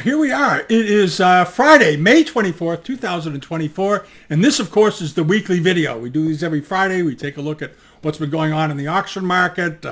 here we are. It is Friday, May 24th, 2024, and this, of course, is the weekly video. We do these every Friday. We take a look at what's been going on in the auction market,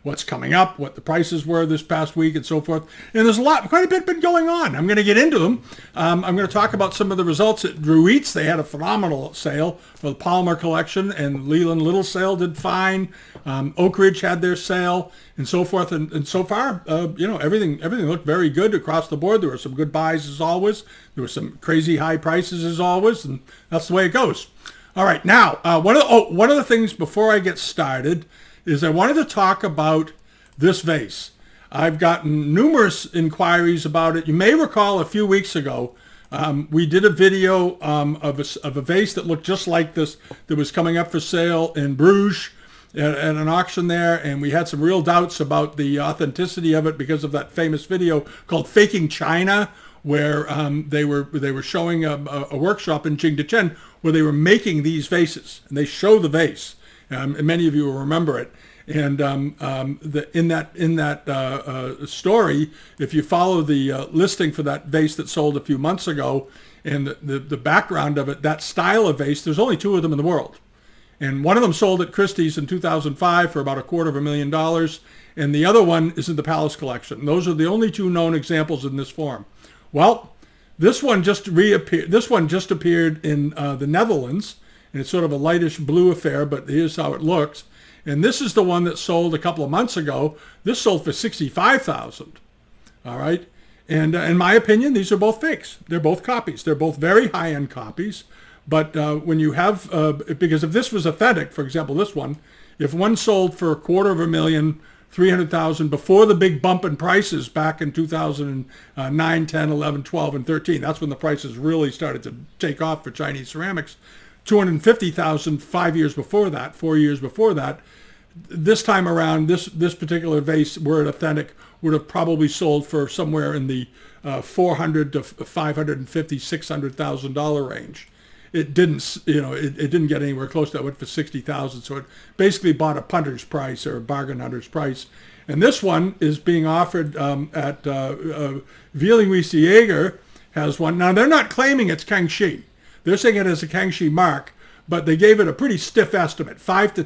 what's coming up, what the prices were this past week, and so forth. And there's quite a bit been going on. I'm going to get into them. I'm going to talk about some of the results at Druweatts. They had a phenomenal sale for the Polymer collection, and Leland Little sale did fine. Oak Ridge had their sale, and so forth. And so far, everything looked very good across the board. There were some good buys as always. There were some crazy high prices as always, and that's the way it goes. All right, now one of the things before I get started is I wanted to talk about this vase. I've gotten numerous inquiries about it. You may recall a few weeks ago, we did a video of a vase that looked just like this that was coming up for sale in Bruges at an auction there, and we had some real doubts about the authenticity of it because of that famous video called Faking China, where they were showing a workshop in Jingdezhen where they were making these vases, and they show the vase. And many of you will remember it. And in that story, if you follow the listing for that vase that sold a few months ago, and the background of it, that style of vase, there's only two of them in the world. And one of them sold at Christie's in 2005 for about $250,000, and the other one is in the Palace collection. Those are the only two known examples in this form. Well, this one just reappeared. This one just appeared in the Netherlands, and it's sort of a lightish blue affair, but here's how it looks. And this is the one that sold a couple of months ago. This sold for $65,000. All right. And in my opinion, these are both fakes. They're both copies. They're both very high-end copies. But when you have, because if this was authentic, for example, this one, if one sold for $250,000, before the big bump in prices back in 2009, 10, 11, 12, and 13, that's when the prices really started to take off for Chinese ceramics. $250,000 4 years before that. This time around, this particular vase, were it authentic, would have probably sold for somewhere in the $400,000 to $550,000, $600,000 range. It didn't, it didn't get anywhere close to that. It went for $60,000, so it basically bought a punter's price or a bargain hunter's price. And this one is being offered at Wieling has one. Now they're not claiming it's Kangxi. They're saying it as a Kangxi mark, but they gave it a pretty stiff estimate, 5 to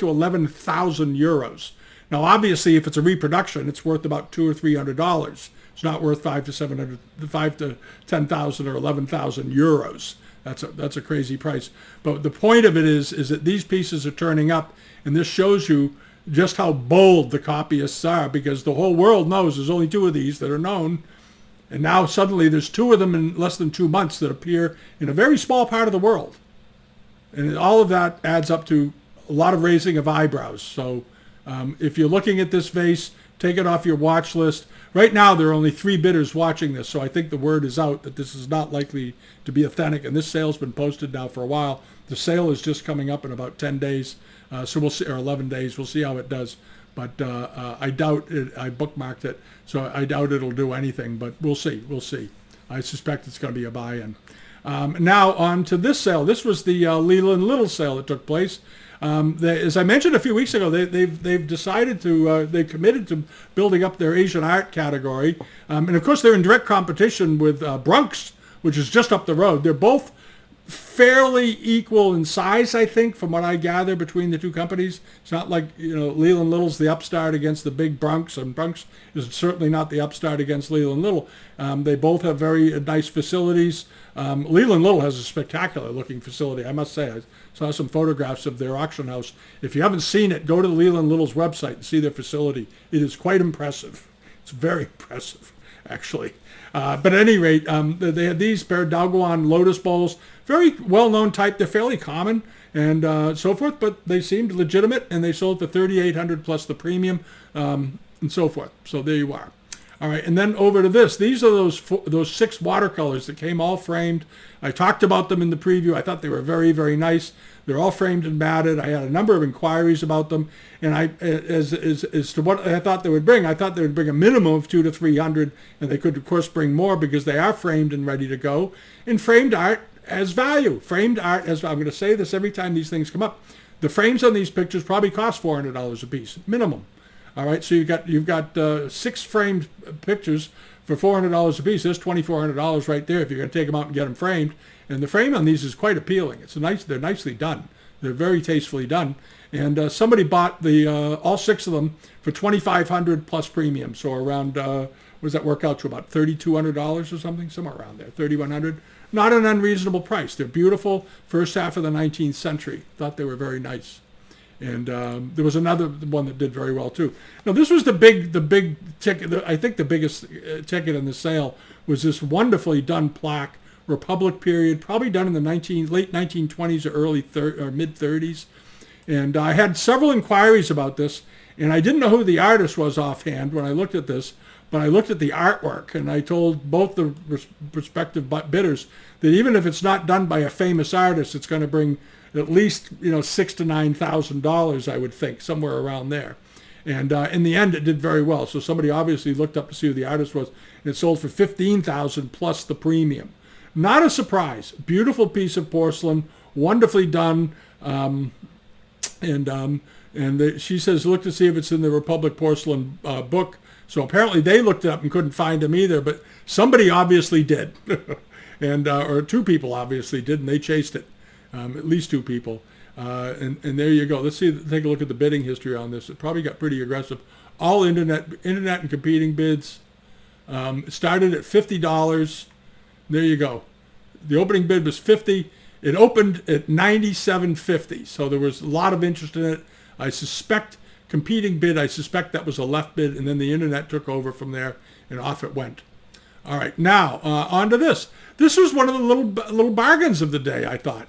11,000 euros. Now, obviously, if it's a reproduction, it's worth about $200 or $300. It's not worth 5 to 10,000 or 11,000 euros. That's a crazy price. But the point of it is that these pieces are turning up, and this shows you just how bold the copyists are, because the whole world knows there's only two of these that are known. And now suddenly there's two of them in less than 2 months that appear in a very small part of the world. And all of that adds up to a lot of raising of eyebrows. So if you're looking at this vase, take it off your watch list. Right now there are only 3 bidders watching this, so I think the word is out that this is not likely to be authentic. And this sale's been posted now for a while. The sale is just coming up in about 10 days, so we'll see, or 11 days. We'll see how it does. But I doubt it. I bookmarked it, so I doubt it'll do anything. But we'll see. We'll see. I suspect it's going to be a buy-in. Now on to this sale. This was the Leland Little sale that took place. As I mentioned a few weeks ago, they've decided to they've committed to building up their Asian art category, and of course they're in direct competition with Brunks, which is just up the road. They're both fairly equal in size, I think, from what I gather between the two companies. It's not like, Leland Little's the upstart against the big Brunks, and Brunks is certainly not the upstart against Leland Little. They both have very nice facilities. Leland Little has a spectacular looking facility, I must say. I saw some photographs of their auction house. If you haven't seen it, go to Leland Little's website and see their facility. It is quite impressive. It's very impressive, actually. But at any rate, they had these pair of Daoguan lotus bowls, very well-known type. They're fairly common and so forth, but they seemed legitimate, and they sold for $3,800 plus the premium and so forth. So there you are. All right, and then over to this. These are those 6 watercolors that came all framed. I talked about them in the preview. I thought they were very, very nice. They're all framed and matted. I had a number of inquiries about them, and as to what I thought they would bring, I thought they would bring a minimum of 200 to 300, and they could, of course, bring more because they are framed and ready to go. And framed art has value. Framed art, as I'm going to say this every time these things come up, the frames on these pictures probably cost $400 a piece, minimum. All right, so you've got 6 framed pictures for $400 a piece. There's $2,400 right there if you're going to take them out and get them framed. And the frame on these is quite appealing. They're nicely done. They're very tastefully done. And somebody bought all 6 of them for $2,500 plus premium. So around, what does that work out to? About $3,200 or something? Somewhere around there, $3,100. Not an unreasonable price. They're beautiful. First half of the 19th century. Thought they were very nice. And there was another one that did very well too. Now this was the big ticket. I think the biggest ticket in the sale was this wonderfully done plaque, Republic period, probably done in the late 1920s or or mid 30s. And I had several inquiries about this, and I didn't know who the artist was offhand when I looked at this, but I looked at the artwork, and I told both the prospective bidders that even if it's not done by a famous artist, it's going to bring at least $6,000 to $9,000, I would think, somewhere around there. And in the end, it did very well. So somebody obviously looked up to see who the artist was, and it sold for $15,000 plus the premium. Not a surprise. Beautiful piece of porcelain, wonderfully done. She says, look to see if it's in the Republic Porcelain book. So apparently they looked it up and couldn't find him either, but somebody obviously did. Or 2 people obviously did, and they chased it. At least 2 people. And there you go. Let's take a look at the bidding history on this. It probably got pretty aggressive. All internet and competing bids. It started at $50. There you go. The opening bid was $50. It opened at $97.50. So there was a lot of interest in it. I suspect that was a left bid, and then the internet took over from there, and off it went. All right, now on to this. This was one of the little bargains of the day, I thought.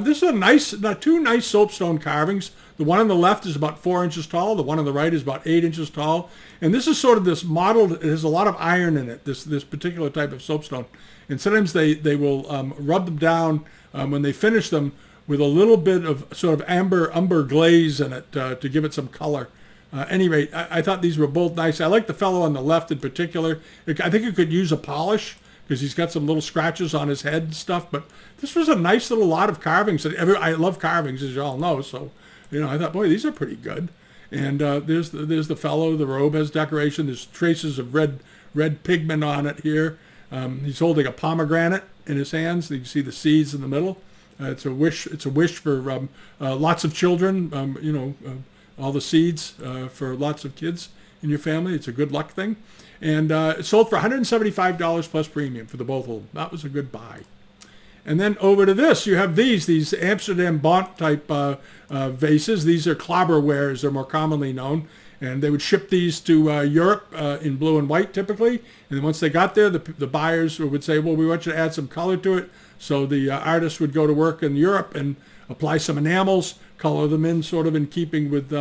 This is 2 nice soapstone carvings. The one on the left is about 4 inches tall. The one on the right is about 8 inches tall. And this is sort of this modeled. It has a lot of iron in it, this particular type of soapstone. And sometimes they will rub them down when they finish them with a little bit of sort of umber glaze in it to give it some color. Any rate, I thought these were both nice. I like the fellow on the left in particular. I think you could use a polish because he's got some little scratches on his head and stuff. But this was a nice little lot of carvings. I love carvings, as you all know. So, I thought, boy, these are pretty good. And there's the fellow. The robe has decoration. There's traces of red pigment on it here. He's holding a pomegranate in his hands. You can see the seeds in the middle. It's a wish. It's a wish for lots of children. All the seeds for lots of kids in your family. It's a good luck thing. And it sold for $175 plus premium for the both of them. That was a good buy. And then over to this, you have these Amsterdam Bont type vases. These are clobberware, as they're more commonly known. And they would ship these to Europe in blue and white typically. And then once they got there, the buyers would say, well, we want you to add some color to it. So the artist would go to work in Europe and apply some enamels, color them in sort of in keeping with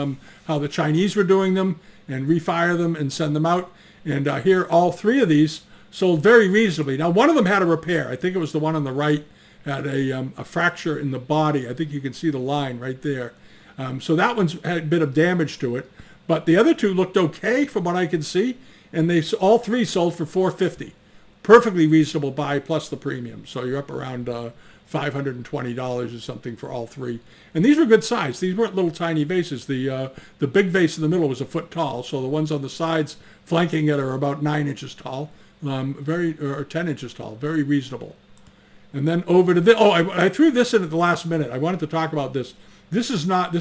how the Chinese were doing them, and refire them and send them out. And here, all 3 of these sold very reasonably. Now, one of them had a repair. I think it was the one on the right, had a fracture in the body. I think you can see the line right there. So that one's had a bit of damage to it. But the other 2 looked okay from what I can see, and all 3 sold for $450. Perfectly reasonable buy plus the premium. So you're up around $520 or something for all 3. And these were good size. These weren't little tiny vases. The big vase in the middle was a foot tall. So the ones on the sides flanking it are about 9 inches tall, or 10 inches tall. Very reasonable. And then over to this. Oh, I threw this in at the last minute. I wanted to talk about this. This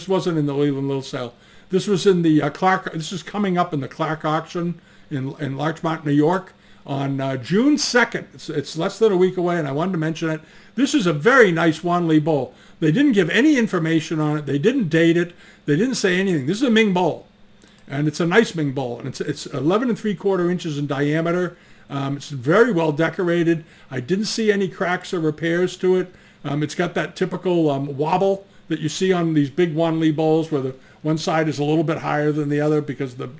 wasn't in the Leland Little sale. This was in the Clark. This is coming up in the Clark auction in Larchmont, New York, on June 2nd. It's less than a week away, and I wanted to mention it. This is a very nice Wanli bowl. They didn't give any information on it. They didn't date it. They didn't say anything. This is a Ming bowl, and it's a nice Ming bowl, and it's 11 3/4 inches in diameter. It's very well decorated. I didn't see any cracks or repairs to it. It's got that typical wobble that you see on these big Wanli bowls, where the one side is a little bit higher than the other because the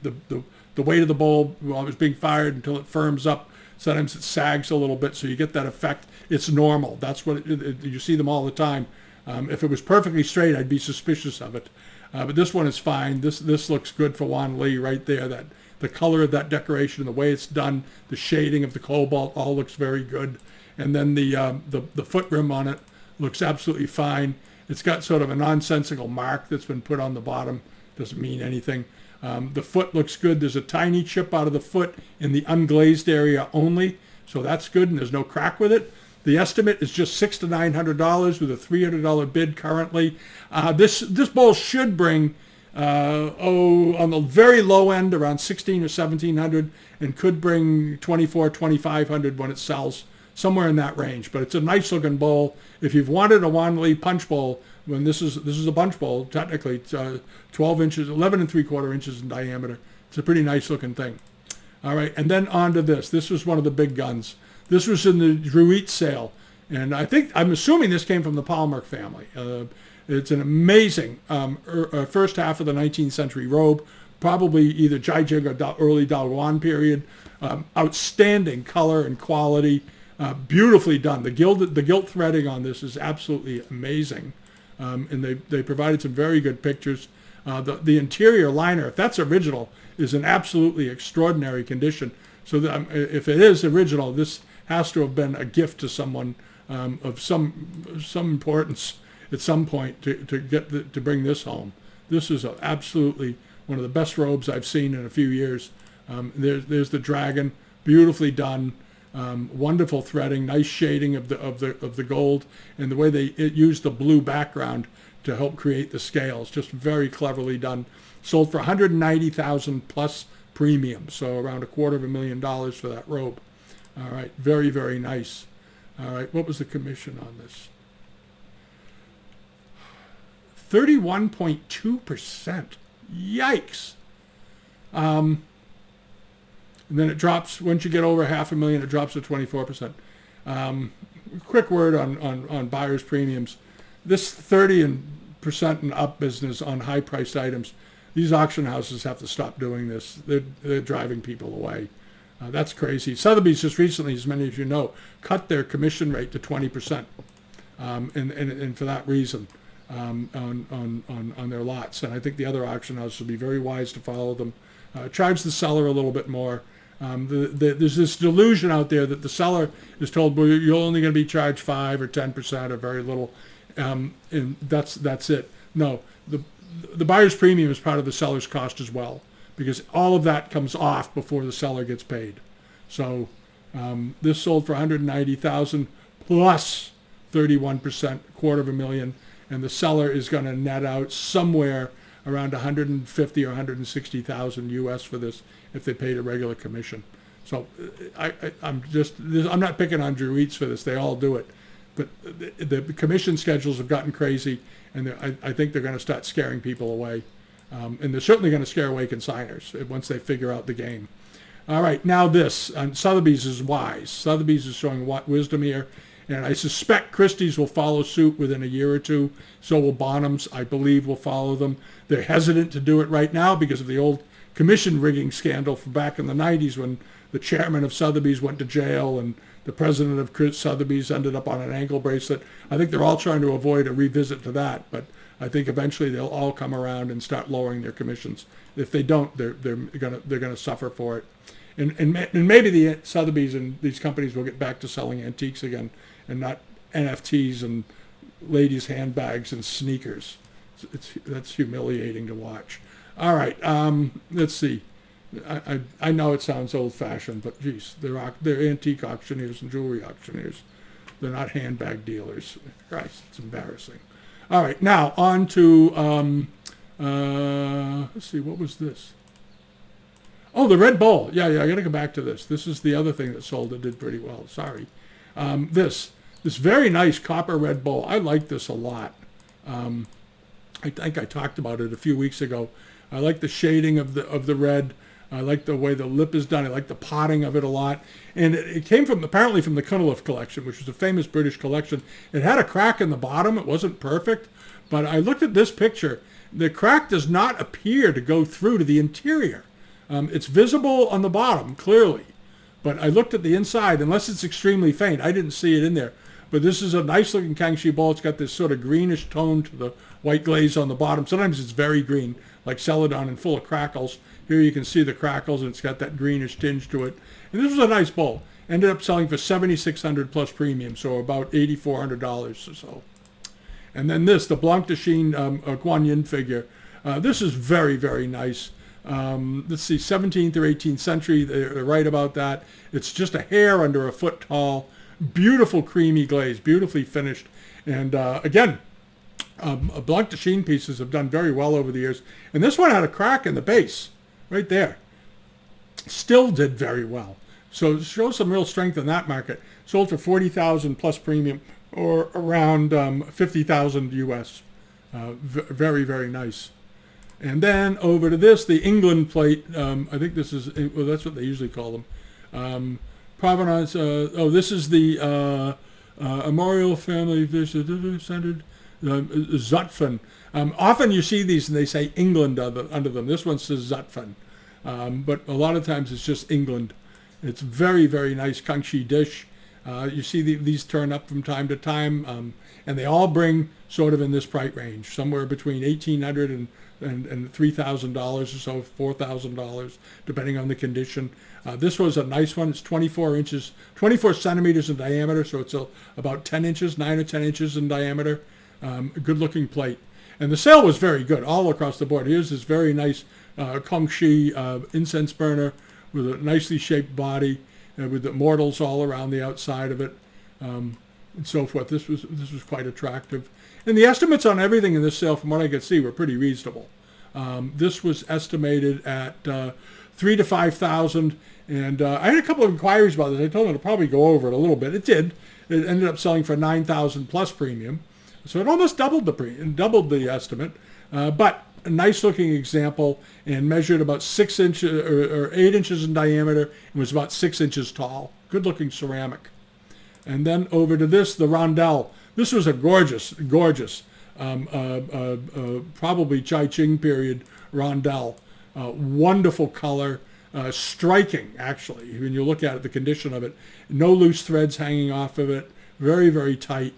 weight of the bowl while it's being fired until it firms up. Sometimes it sags a little bit, so you get that effect. It's normal. That's what you see them all the time. If it was perfectly straight, I'd be suspicious of it. But this one is fine. This looks good for Wanli right there. That the color of that decoration, the way it's done, the shading of the cobalt, all looks very good. And then the foot rim on it looks absolutely fine. It's got sort of a nonsensical mark that's been put on the bottom doesn't mean anything. The foot looks good. There's a tiny chip out of the foot in the unglazed area only, so that's good, and there's no crack with it. The estimate is just $600 to $900 with a $300 bid currently. This bowl should bring, on the very low end, around $1,600 or $1,700, and could bring $2,400, $2,500 when it sells, somewhere in that range. But it's a nice looking bowl. If you've wanted a Wanli punch bowl, when this is a punch bowl, technically it's 12 inches, 11 3/4 inches in diameter. It's a pretty nice looking thing. All right, and then on to this. This was one of the big guns. This was in the Druout sale, and I'm assuming this came from the Palmer family. It's an amazing first half of the 19th century robe, probably either Jiajing or early Daoguan period. Outstanding color and quality, beautifully done. The gilt threading on this is absolutely amazing, and they provided some very good pictures. The interior liner, if that's original, is in absolutely extraordinary condition. So if it is original, this has to have been a gift to someone of some importance at some point to bring this home. This is absolutely one of the best robes I've seen in a few years. There's the dragon, beautifully done, wonderful threading, nice shading of the gold, and the way they used the blue background to help create the scales, just very cleverly done. Sold for $190,000 plus premium, so around $250,000 for that robe. All right, very, very nice. All right, what was the commission on this? 31.2%. Yikes. And then it drops, once you get over $500,000, it drops to 24%. Quick word on buyer's premiums. This 30% and up business on high-priced items, these auction houses have to stop doing this. They're driving people away. That's crazy. Sotheby's just recently, as many of you know, cut their commission rate to 20%, and for that reason on their lots. And I think the other auction houses will be very wise to follow them. Charge the seller a little bit more. There's this delusion out there that the seller is told, well, you're only going to be charged 5 or 10% or very little, and that's it. No, the buyer's premium is part of the seller's cost as well, because all of that comes off before the seller gets paid. So this sold for $190,000 plus 31%, $250,000, and the seller is going to net out somewhere around $150,000 or $160,000 US for this if they paid a regular commission. So I'm not picking on Druweatts for this. They all do it, but the commission schedules have gotten crazy, and I think they're going to start scaring people away. And they're certainly going to scare away consigners once they figure out the game. All right, now this. Sotheby's is wise. Sotheby's is showing wisdom here. And I suspect Christie's will follow suit within a year or two. So will Bonhams, I believe, will follow them. They're hesitant to do it right now because of the old commission rigging scandal from back in the 90s when the chairman of Sotheby's went to jail and the president of Sotheby's ended up on an ankle bracelet. I think they're all trying to avoid a revisit to that, but I think eventually they'll all come around and start lowering their commissions. If they don't, they're gonna suffer for it. And maybe the Sotheby's and these companies will get back to selling antiques again and not NFTs and ladies' handbags and sneakers. That's humiliating to watch. All right, let's see. I know it sounds old-fashioned, but geez, they're antique auctioneers and jewelry auctioneers. They're not handbag dealers. Christ, it's embarrassing. All right, now on to, let's see, what was this? Oh, the red bowl. Yeah, I got to go back to this. This is the other thing that sold that did pretty well. Sorry. This very nice copper red bowl. I like this a lot. I think I talked about it a few weeks ago. I like the shading of the red. I like the way the lip is done. I like the potting of it a lot. And it came apparently from the Cunliffe collection, which was a famous British collection. It had a crack in the bottom. It wasn't perfect. But I looked at this picture. The crack does not appear to go through to the interior. It's visible on the bottom, clearly. But I looked at the inside, unless it's extremely faint. I didn't see it in there. But this is a nice-looking Kangxi bowl. It's got this sort of greenish tone to the white glaze on the bottom. Sometimes it's very green, like Celadon and full of crackles. Here you can see the crackles, and it's got that greenish tinge to it. And this was a nice bowl. Ended up selling for $7,600 plus premium, so about $8,400 or so. And then this, the Blanc de Chine Guan Yin figure. This is very, very nice. Let's see, 17th or 18th century, they're right about that. It's just a hair under a foot tall. Beautiful creamy glaze, beautifully finished. And again, Blanc de Chine pieces have done very well over the years. And this one had a crack in the base, right there. Still did very well. So it shows some real strength in that market. Sold for $40,000 plus premium, or around 50,000 US. Very, very nice. And then over to this, the England plate. I think this is, well, that's what they usually call them. Provenance. This is the Armorial family centered Zutphen. Often you see these and they say England under them. This one says Zutphen. But a lot of times it's just England. It's very, very nice Kangxi dish. You see these turn up from time to time, and they all bring sort of in this price range, somewhere between $1,800 and $3,000 or so, $4,000, depending on the condition. This was a nice one. It's 24 centimeters in diameter, so it's about 10 inches, 9 or 10 inches in diameter. A good-looking plate. And the sale was very good all across the board. Here's this very nice Kangxi incense burner with a nicely shaped body, with the mortals all around the outside of it, and so forth. This was quite attractive. And the estimates on everything in this sale, from what I could see, were pretty reasonable. This was estimated at $3,000 to $5,000, and I had a couple of inquiries about this. I told them to probably go over it a little bit. It did. It ended up selling for $9,000 plus premium, so it almost doubled the estimate. But a nice looking example, and measured about 6 inches or 8 inches in diameter, and was about 6 inches tall. Good looking ceramic. And then over to this, the rondelle. This was a gorgeous, probably Chai Ching period rondelle. Wonderful color, striking actually when you look at it, the condition of it. No loose threads hanging off of it. Very, very tight.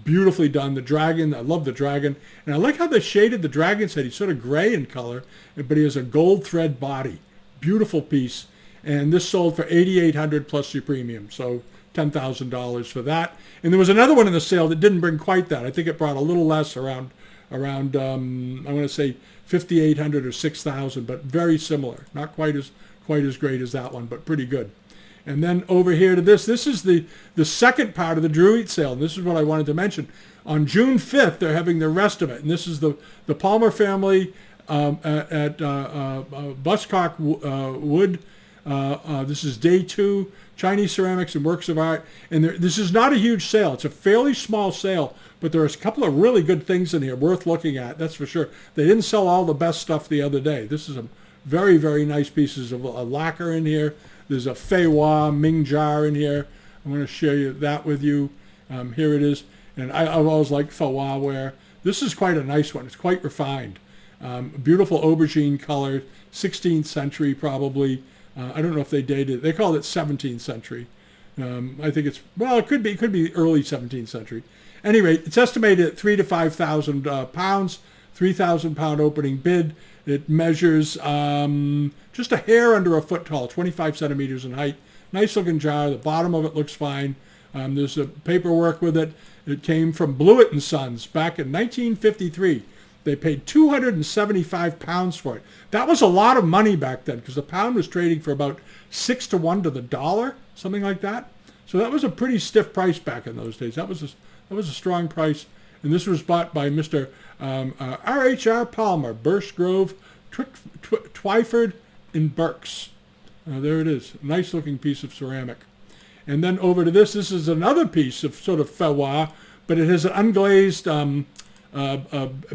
Beautifully done. The dragon, I love the dragon. And I like how they shaded the dragon's head. He's sort of gray in color, but he has a gold thread body. Beautiful piece. And this sold for $8,800 plus your premium. So $10,000 for that. And there was another one in the sale that didn't bring quite that. I think it brought a little less, around I want to say $5,800 or $6,000, but very similar. Not quite as great as that one, but pretty good. And then over here to this is the second part of the Druout sale. And this is what I wanted to mention. On June 5th, they're having the rest of it. And this is the Palmer family at Buscock Wood. This is day 2, Chinese ceramics and works of art. And this is not a huge sale. It's a fairly small sale, but there's a couple of really good things in here worth looking at, that's for sure. They didn't sell all the best stuff the other day. This is a very, very nice pieces of lacquer in here. There's a Fei Hua Ming jar in here. I'm going to share that with you. Here it is. And I've always liked Fei Hua ware. This is quite a nice one. It's quite refined. Beautiful aubergine color, 16th century probably. I don't know if they dated it. They called it 17th century. I think it could be early 17th century. Anyway, it's estimated at $3,000 to £5,000, 3,000 pound opening bid. It measures just a hair under a foot tall, 25 centimeters in height. Nice looking jar. The bottom of it looks fine. There's a paperwork with it. It came from Dreweatts and Sons back in 1953. They paid 275 pounds for it. That was a lot of money back then because the pound was trading for about 6 to 1 to the dollar, something like that. So that was a pretty stiff price back in those days. That was a strong price. And this was bought by Mr. R.H.R. Palmer, Birch Grove, Twyford in Berks. There it is. Nice looking piece of ceramic. And then over to this is another piece of sort of Fei Hua, but it has an unglazed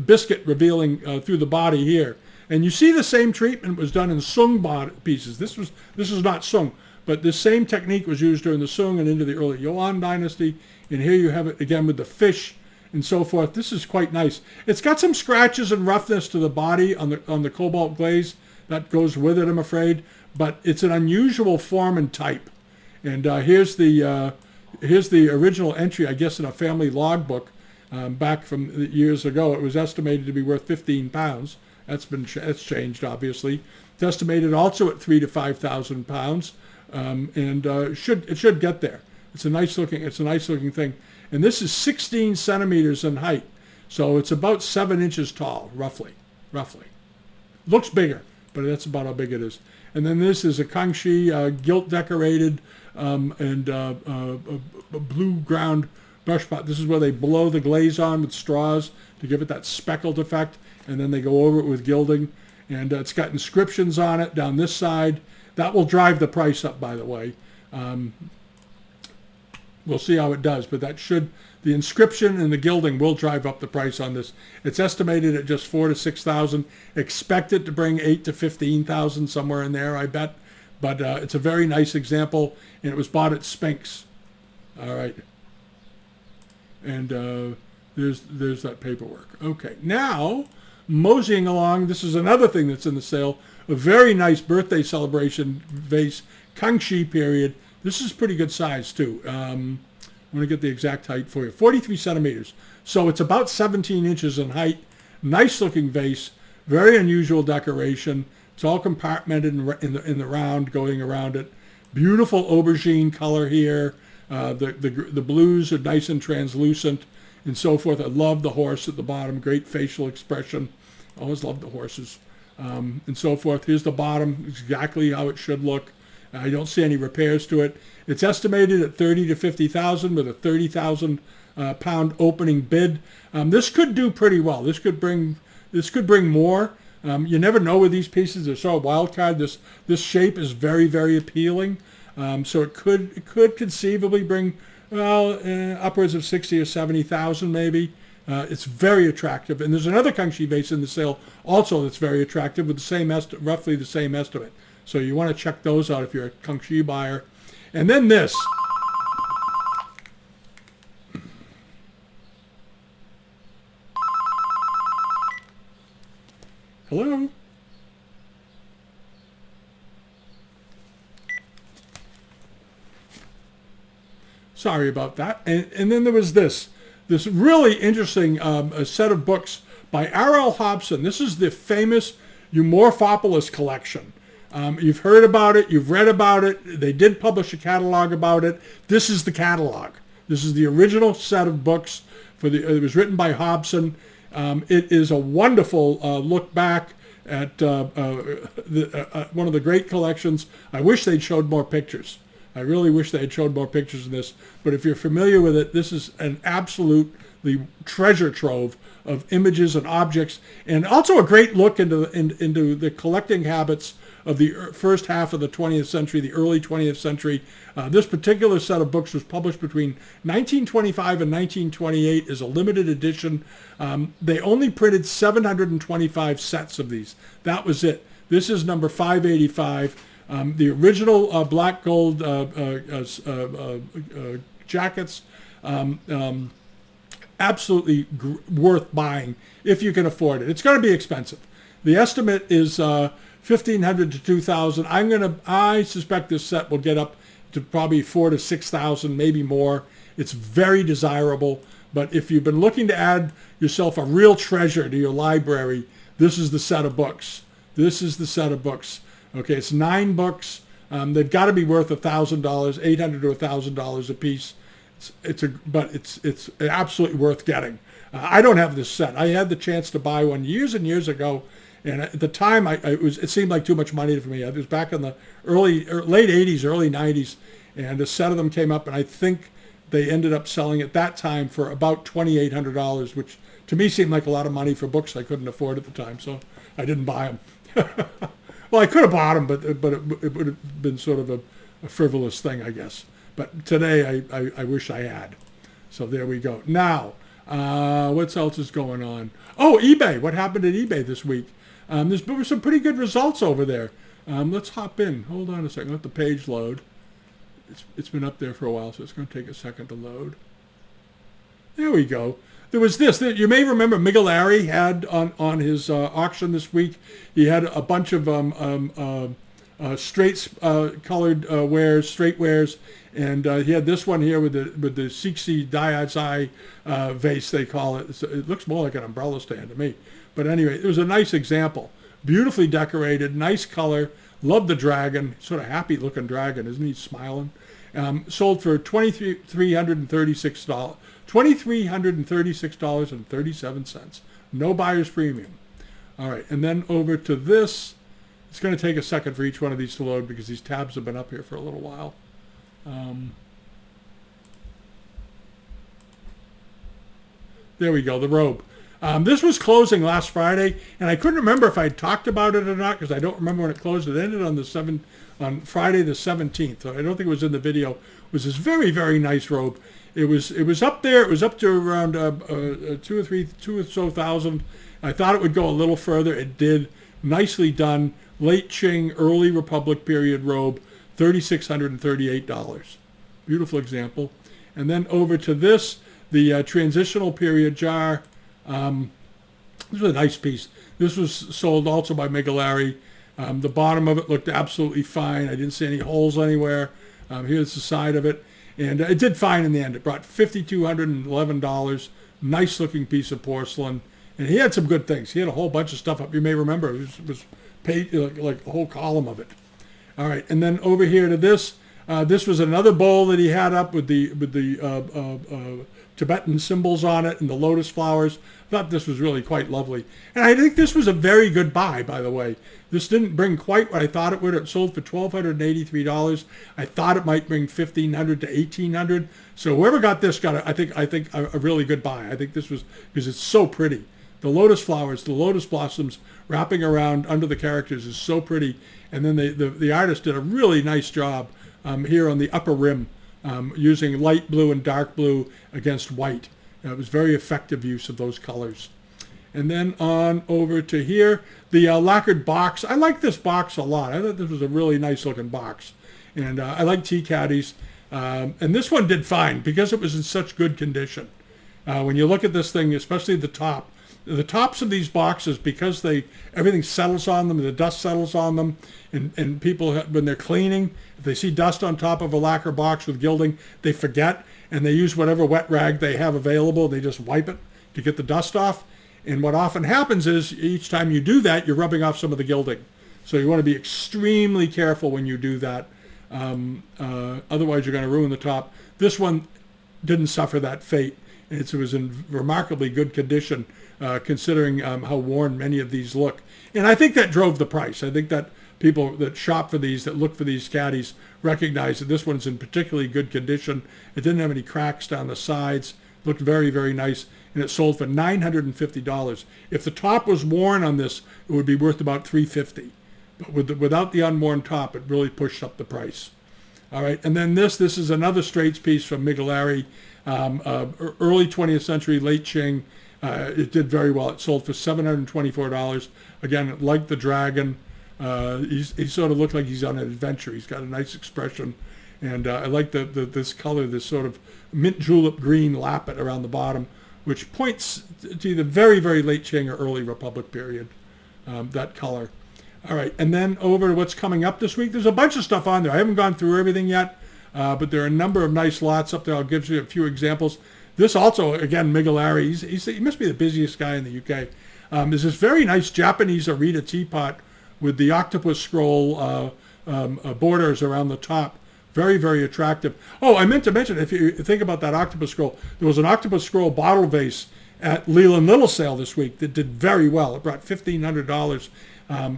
biscuit revealing through the body here. And you see the same treatment was done in Sung pieces. This is not Sung, but the same technique was used during the Sung and into the early Yuan dynasty. And here you have it again with the fish and so forth. This is quite nice. It's got some scratches and roughness to the body on the cobalt glaze. That goes with it, I'm afraid. But it's an unusual form and type. And here's the original entry, I guess, in a family logbook back from years ago. It was estimated to be worth 15 pounds. That's changed, obviously. It's estimated also at 3,000 to 5,000 pounds, and it should get there. It's a nice looking thing. And this is 16 centimeters in height, so it's about 7 inches tall, roughly. Looks bigger, but that's about how big it is. And then this is a Kangxi gilt decorated and blue ground brush pot. This is where they blow the glaze on with straws to give it that speckled effect, and then they go over it with gilding. And it's got inscriptions on it down this side. That will drive the price up, by the way. We'll see how it does, but the inscription and the gilding will drive up the price on this. It's estimated at just $4,000 to $6,000. Expect it to bring $8,000 to $15,000, somewhere in there, I bet. But it's a very nice example, and it was bought at Spinks. All right. And there's that paperwork. Okay, now moseying along, this is another thing that's in the sale. A very nice birthday celebration vase, Kangxi period. This is pretty good size too. I'm going to get the exact height for you. 43 centimeters. So it's about 17 inches in height. Nice looking vase. Very unusual decoration. It's all compartmented in the round, going around it. Beautiful aubergine color here. The blues are nice and translucent and so forth. I love the horse at the bottom. Great facial expression. Always love the horses and so forth. Here's the bottom. Exactly how it should look. I don't see any repairs to it. It's estimated at $30,000 to $50,000 with a 30,000 pound opening bid. This could do pretty well. This could bring more. You never know with these pieces. They're so wild card. This shape is very, very appealing. So it could conceivably bring upwards of 60 or 70,000 maybe. It's very attractive. And there's another Kangxi vase in the sale also that's very attractive with the same roughly the same estimate. So you want to check those out if you're a Kangxi buyer. And then this. Hello? Sorry about that. And then there was this really interesting a set of books by R.L. Hobson. This is the famous Eumorphopolis collection. You've heard about it. You've read about it. They did publish a catalog about it. This is the catalog. This is the original set of books. It was written by Hobson. It is a wonderful look back at one of the great collections. I wish they'd showed more pictures. I really wish they had showed more pictures of this. But if you're familiar with it, this is an absolutely treasure trove of images and objects, and also a great look into the collecting habits of the first half of the 20th century, the early 20th century. This particular set of books was published between 1925 and 1928 as a limited edition. They only printed 725 sets of these. That was it. This is number 585. The original black gold jackets, absolutely worth buying if you can afford it. It's going to be expensive. The estimate is $1,500 to $2,000. I suspect this set will get up to probably $4,000 to $6,000, maybe more. It's very desirable. But if you've been looking to add yourself a real treasure to your library, this is the set of books. This is the set of books. Okay, it's 9 books. They've got to be worth $1,000, $800 to $1,000 a piece. But it's absolutely worth getting. I don't have this set. I had the chance to buy one years and years ago, and at the time it seemed like too much money for me. It was back in the late 80s, early 90s, and a set of them came up, and I think they ended up selling at that time for about $2,800, which to me seemed like a lot of money for books I couldn't afford at the time, so I didn't buy them. Well, I could have bought them, but it would have been sort of a frivolous thing, I guess. But today, I wish I had. So there we go. Now, what else is going on? Oh, eBay. What happened at eBay this week? There were some pretty good results over there. Let's hop in. Hold on a second. Let the page load. It's been up there for a while, so it's going to take a second to load. There we go. There was this. You may remember Migolari had on his auction this week. He had a bunch of straight colored wares, straight wares, and he had this one here with the Kangxi Diazai vase, they call it. It looks more like an umbrella stand to me. But anyway, it was a nice example. Beautifully decorated, nice color. Love the dragon. Sort of happy looking dragon, isn't he? Smiling. Sold for $2,336.37. No buyer's premium. All right, and then over to this. It's going to take a second for each one of these to load because these tabs have been up here for a little while. There we go, the robe. This was closing last Friday, and I couldn't remember if I talked about it or not because I don't remember when it closed. It ended on Friday the 17th. So I don't think it was in the video. It was this very, very nice robe. It was up there. It was up to around 2 or so thousand. I thought it would go a little further. It did. Nicely done. Late Qing, early Republic period robe, $3,638. Beautiful example. And then over to this, the transitional period jar. This was a nice piece. This was sold also by Migolari. The bottom of it looked absolutely fine. I didn't see any holes anywhere. Here's the side of it. And it did fine in the end. It brought $5,211. Nice looking piece of porcelain. And he had some good things. He had a whole bunch of stuff up. You may remember it was paid like a whole column of it. All right, and then over here to this. This was another bowl that he had up with the Tibetan symbols on it and the lotus flowers. I thought this was really quite lovely. And I think this was a very good buy, by the way. This didn't bring quite what I thought it would. It sold for $1,283. I thought it might bring $1,500 to $1,800. So whoever got this got, I think a really good buy. I think this was, because it's so pretty. The lotus flowers, the lotus blossoms wrapping around under the characters is so pretty. And then the artist did a really nice job here on the upper rim, using light blue and dark blue against white. It was very effective use of those colors. And then on over to here, the lacquered box. I like this box a lot. I thought this was a really nice looking box. And I like tea caddies. And this one did fine because it was in such good condition. When you look at this thing, especially the tops of these boxes, because everything settles on them, the dust settles on them, and people, when they're cleaning, if they see dust on top of a lacquer box with gilding, they forget, and they use whatever wet rag they have available. They just wipe it to get the dust off. And what often happens is each time you do that, you're rubbing off some of the gilding. So you want to be extremely careful when you do that. Otherwise, you're going to ruin the top. This one didn't suffer that fate. It was in remarkably good condition, considering how worn many of these look. And I think that drove the price. I think that people that shop for these, that look for these caddies, recognize that this one's in particularly good condition. It didn't have any cracks down the sides. Looked very, very nice. And it sold for $950. If the top was worn on this, it would be worth about $350. But without the unworn top, it really pushed up the price. All right, and then this is another Straits piece from Migolari, early 20th century, late Qing. It did very well. It sold for $724. Again, like the dragon, he sort of looked like he's on an adventure. He's got a nice expression, and I like this color, this sort of mint julep green lappet around the bottom, which points to the very, very late Qing or early Republic period, that color. All right, and then over to what's coming up this week. There's a bunch of stuff on there. I haven't gone through everything yet, but there are a number of nice lots up there. I'll give you a few examples. This also, again, Migolari. He must be the busiest guy in the UK. There's this very nice Japanese Arita teapot with the octopus scroll borders around the top. Very, very attractive. Oh, I meant to mention, if you think about that octopus scroll, there was an octopus scroll bottle vase at Leland Little sale this week that did very well. It brought $1,500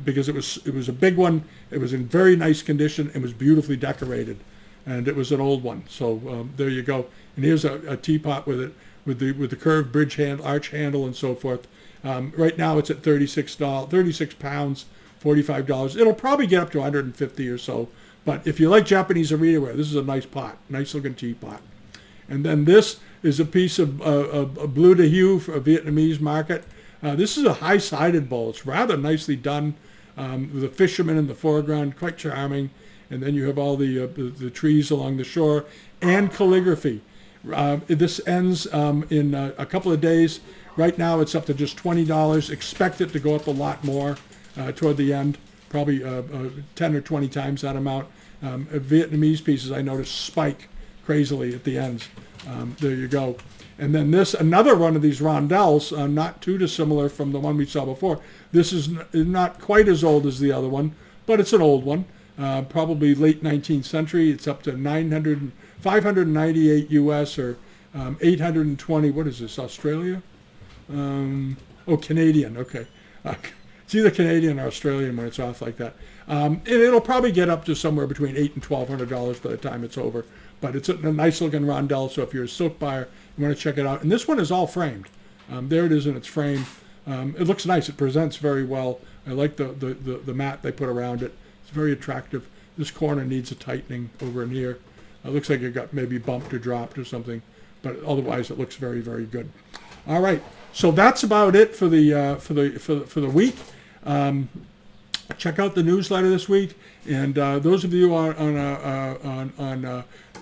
because it was a big one. It was in very nice condition. It was beautifully decorated, and it was an old one. So there you go. And here's a teapot with it, with the curved bridge handle, arch handle, and so forth. Right now it's at £36, £36, $45. It'll probably get up to 150 or so. But if you like Japanese Arita ware, this is a nice pot, nice looking teapot. And then this is a piece of bleu de hue for a Vietnamese market. This is a high-sided bowl. It's rather nicely done, with a fisherman in the foreground, quite charming. And then you have all the trees along the shore and calligraphy. This ends in a couple of days. Right now it's up to just $20. Expect it to go up a lot more toward the end, probably 10 or 20 times that amount. Vietnamese pieces, I noticed, spike crazily at the ends. There you go. And then this, another one of these rondelles, not too dissimilar from the one we saw before. This is not quite as old as the other one, but it's an old one, probably late 19th century. It's up to 598 US or 820, what is this, Australia? Canadian, okay. It's either Canadian or Australian when it's off like that. And it'll probably get up to somewhere between $800 and $1,200 by the time it's over. But it's a nice looking rondelle, so if you're a silk buyer, you want to check it out. And this one is all framed. There it is in its frame. It looks nice. It presents very well. I like the mat they put around it. It's very attractive. This corner needs a tightening over in here. It looks like it got maybe bumped or dropped or something, but otherwise it looks very, very good. All right, so that's about it for the week. Check out the newsletter this week, and those of you on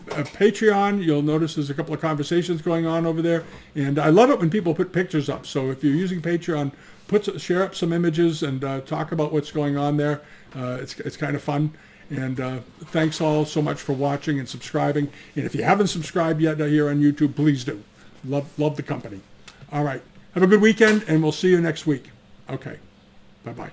Patreon, you'll notice there's a couple of conversations going on over there, and I love it when people put pictures up. So if you're using Patreon, share up some images and talk about what's going on there. It's kind of fun. And thanks all so much for watching and subscribing. And if you haven't subscribed yet here on YouTube, please do. Love the company. All right. Have a good weekend, and we'll see you next week. Okay. Bye-bye.